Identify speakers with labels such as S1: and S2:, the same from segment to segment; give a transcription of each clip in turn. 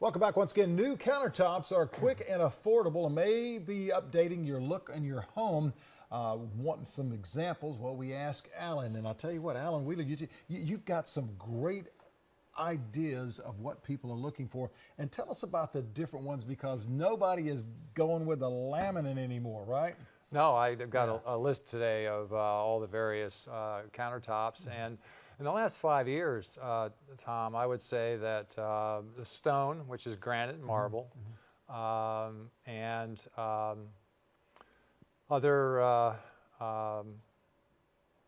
S1: Welcome back once again. New countertops are quick and affordable and may be updating your look in your home. Wanting some examples? Well, we ask Alan, and I'll tell you what, Alan Wheeler, you've got some great ideas of what people are looking for. And tell us about the different ones, because nobody is going with the laminate anymore, right?
S2: No, I've got a list today of all the various countertops. And in the last 5 years, Tom, I would say that the stone, which is granite and marble, and other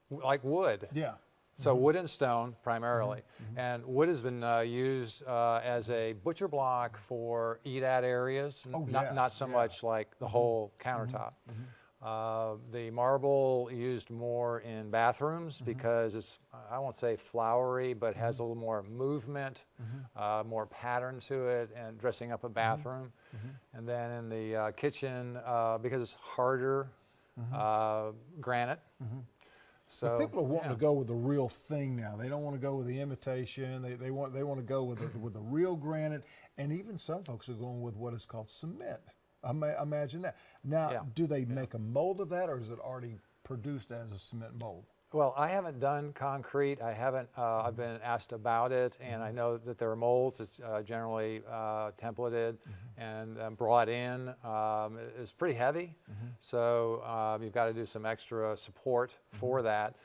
S2: like wood.
S1: Yeah.
S2: So wood and stone primarily. And wood has been used as a butcher block for eat-at areas, not so much like the whole countertop. The marble used more in bathrooms because it's, I won't say flowery, but has a little more movement, more pattern to it, and dressing up a bathroom. And then in the kitchen, because it's harder, granite. So
S1: people are wanting to go with the real thing now. They don't want to go with the imitation. They want to go with the real granite, and even some folks are going with what is called cement. Imagine that. Now, do they make a mold of that, or is it already produced as a cement mold?
S2: Well, I haven't done concrete. I haven't. I've been asked about it, and I know that there are molds. It's generally templated and brought in. It's pretty heavy, so you've got to do some extra support for that.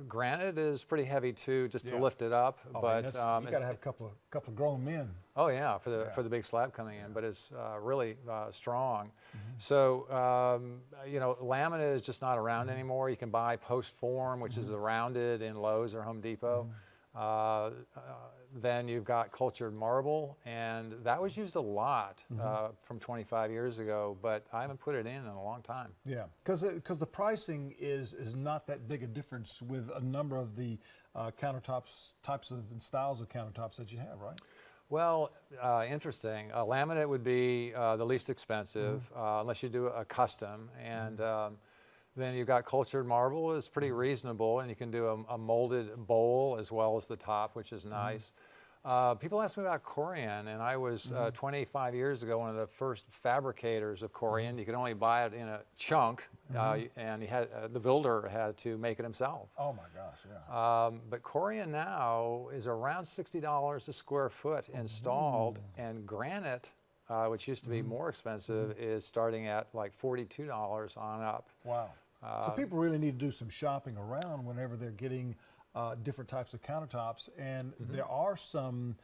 S2: Granite is pretty heavy too, just to lift it up. But
S1: you got to have a couple of grown men.
S2: Oh yeah, for the big slab coming in, but it's really strong. So you know, laminate is just not around anymore. You can buy post form, which is the rounded in Lowe's or Home Depot. Then you've got cultured marble, and that was used a lot from 25 years ago, but I haven't put it in a long time.
S1: Yeah, because the pricing is not that big a difference with a number of the countertops, types of and styles of countertops that you have, right?
S2: Well, interesting. Laminate would be the least expensive, unless you do a custom, and then you've got cultured marble is pretty reasonable, and you can do a molded bowl as well as the top, which is nice. People ask me about Corian, and I was 25 years ago one of the first fabricators of Corian. You could only buy it in a chunk, and the builder had to make it himself.
S1: Oh my gosh, yeah.
S2: But Corian now is around $60 a square foot installed, and granite, which used to be more expensive, is starting at like $42 on up.
S1: Wow. So people really need to do some shopping around whenever they're getting different types of countertops, and there are some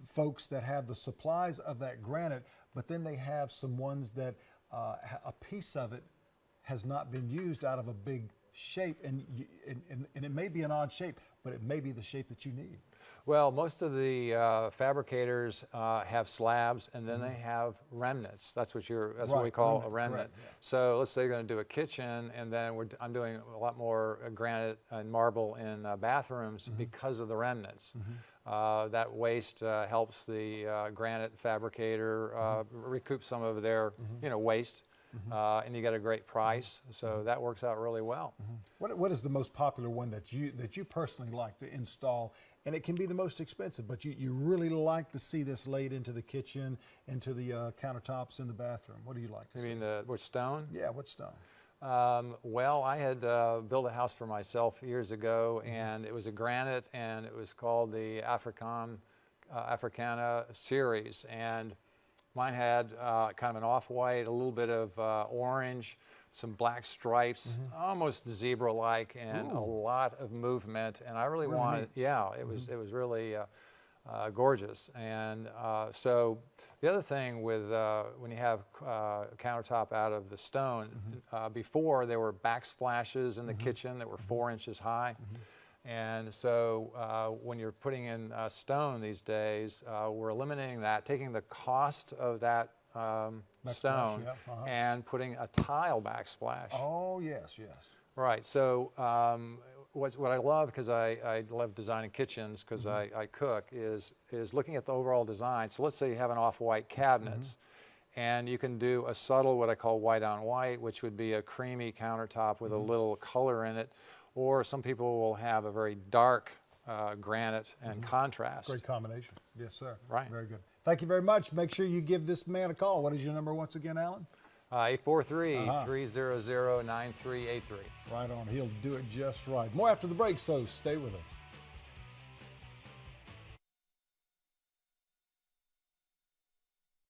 S1: folks that have the supplies of that granite, but then they have some ones that a piece of it has not been used out of a big shape, and it may be an odd shape, but it may be the shape that you need.
S2: Well, most of the fabricators have slabs, and then they have remnants. That's what we call a remnant.
S1: Correct, yeah.
S2: So let's say you're going to do a kitchen, and then I'm doing a lot more granite and marble in bathrooms because of the remnants. That waste helps the granite fabricator recoup some of their waste. And you get a great price, so that works out really well.
S1: What is the most popular one that you personally like to install? And it can be the most expensive, but you really like to see this laid into the kitchen, into the countertops in the bathroom. What do you like to see?
S2: You mean which stone?
S1: Yeah, what stone?
S2: Well, I had built a house for myself years ago, and it was a granite, and it was called the Africana series, and mine had kind of an off-white, a little bit of orange, some black stripes, almost zebra-like, and a lot of movement. And I really wanted, it was really gorgeous. And so the other thing with when you have countertop out of the stone, before there were backsplashes in the kitchen that were 4 inches high. And so when you're putting in stone these days, we're eliminating that, taking the cost of that stone and putting a tile backsplash.
S1: Oh, yes, yes.
S2: Right. So what I love, because I love designing kitchens because I cook, is looking at the overall design. So let's say you have an off-white cabinets. And you can do a subtle, what I call white on white, which would be a creamy countertop with a little color in it. Or some people will have a very dark granite and contrast.
S1: Great combination. Yes, sir.
S2: Right.
S1: Very good. Thank you very much. Make sure you give this man a call. What is your number once again, Alan?
S2: 843-300-9383.
S1: Right on. He'll do it just right. More after the break, so stay with us.